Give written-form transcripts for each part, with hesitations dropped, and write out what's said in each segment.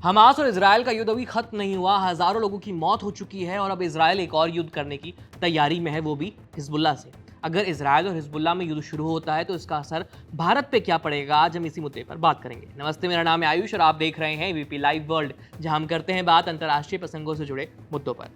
Hamas और Israel का युद्ध अभी खत्म नहीं हुआ, हजारों लोगों की मौत हो चुकी है और अब इजरायल एक और युद्ध करने की तैयारी में है, वो भी हिजबुल्लाह से। अगर इजरायल और हिजबुल्लाह में युद्ध शुरू होता है तो इसका असर भारत पे क्या पड़ेगा, आज हम इसी मुद्दे पर बात करेंगे। नमस्ते, मेरा नाम है आयुष और आप देख रहे हैं वीपी लाइव वर्ल्ड, जहां हम करते हैं बात अंतर्राष्ट्रीय प्रसंगों से जुड़े मुद्दों पर।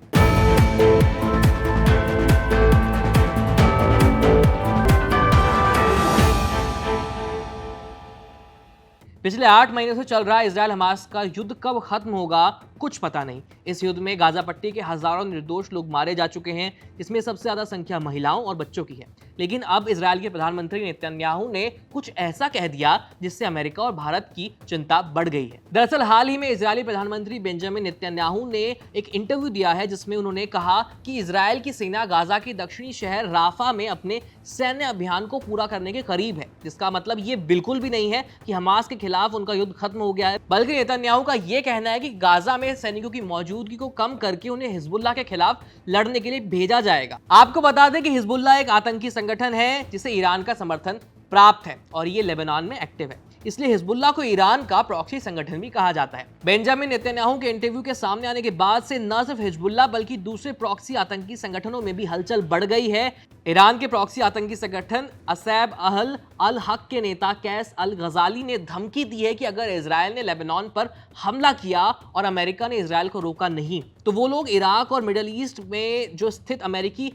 पिछले 8 महीने से चल रहा इजरायल हमास का युद्ध कब खत्म होगा, कुछ पता नहीं। इस युद्ध में गाजा पट्टी के हजारों निर्दोष लोग मारे जा चुके हैं, जिसमें सबसे ज्यादा संख्या महिलाओं और बच्चों की है। लेकिन अब इजरायल के प्रधानमंत्री नेतन्याहू ने कुछ ऐसा कह दिया जिससे अमेरिका और भारत की चिंता बढ़ गई है। दरअसल हाल ही में इजरायली प्रधानमंत्री बेंजामिन नेतन्याहू ने एक इंटरव्यू दिया है, जिसमें उन्होंने कहा कि इजरायल की सेना गाजा के दक्षिणी शहर राफा में अपने सैन्य अभियान को पूरा करने के करीब है। जिसका मतलब ये बिल्कुल भी नहीं है कि हमास के खिलाफ उनका युद्ध खत्म हो गया है, बल्कि नेतन्याहू का यह कहना है कि गाजा में सैनिकों की मौजूदगी को कम करके उन्हें हिजबुल्लाह के खिलाफ लड़ने के लिए भेजा जाएगा। आपको बता दें कि हिजबुल्लाह एक आतंकी संगठन है जिसे ईरान का समर्थन प्राप्त है और ये लेबनान में एक्टिव है, इसलिए हिजबुल्लाह को ईरान का प्रॉक्सी संगठन भी कहा जाता है। बेंजामिन नेतन्याहू के इंटरव्यू के सामने आने के बाद से न सिर्फ हिजबुल्लाह बल्कि दूसरे प्रॉक्सी आतंकी संगठनों में भी हलचल बढ़ गई है। ईरान के प्रॉक्सी आतंकी संगठन असैब अहल अल हक के नेता कैस अल गजाली ने धमकी दी है कि अगर इजरायल ने लेबनान पर हमला किया और अमेरिका ने इजरायल को रोका नहीं तो वो लोग इराक और मिडल ईस्ट में जो स्थित अमेरिकी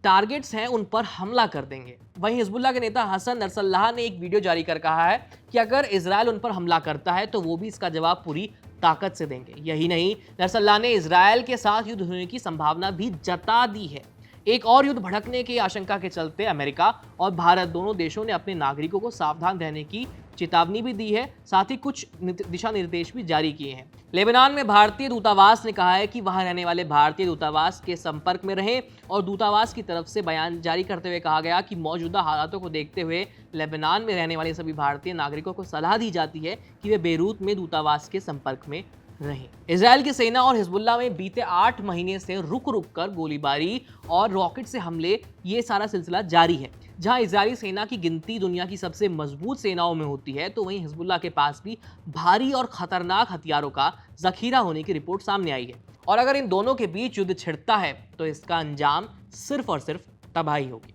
टारगेट्स हैं उन पर हमला कर देंगे। वहीं हिजबुल्लाह के नेता हसन नसरल्लाह ने एक वीडियो जारी कर कहा है कि अगर इजरायल उन पर हमला करता है तो वो भी इसका जवाब पूरी ताकत से देंगे। यही नहीं, नसरल्लाह ने इजरायल के साथ युद्ध होने की संभावना भी जता दी है। एक और युद्ध भड़कने की आशंका के चलते अमेरिका और भारत दोनों देशों ने अपने नागरिकों को सावधान रहने की चेतावनी भी दी है, साथ ही कुछ दिशा निर्देश भी जारी किए हैं। लेबनान में भारतीय दूतावास ने कहा है कि वहां रहने वाले भारतीय दूतावास के संपर्क में रहें और दूतावास की तरफ से बयान जारी करते हुए कहा गया कि मौजूदा हालातों को देखते हुए लेबनान में रहने वाले सभी भारतीय नागरिकों को सलाह दी जाती है कि वे बेरूत में दूतावास के संपर्क में रहे। इजरायल की सेना और हिजबुल्लाह में बीते 8 महीने से रुक कर गोलीबारी और रॉकेट से हमले, ये सारा सिलसिला जारी है। जहां इजरायली सेना की गिनती दुनिया की सबसे मजबूत सेनाओं में होती है, तो वहीं हिजबुल्लाह के पास भी भारी और खतरनाक हथियारों का जखीरा होने की रिपोर्ट सामने आई है। और अगर इन दोनों के बीच युद्ध छिड़ता है तो इसका अंजाम सिर्फ और सिर्फ तबाही होगी।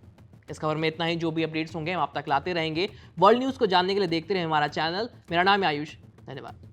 इस खबर में इतना ही। जो भी अपडेट्स होंगे हम आप तक लाते रहेंगे। वर्ल्ड न्यूज को जानने के लिए देखते रहे हमारा चैनल। मेरा नाम है आयुष, धन्यवाद।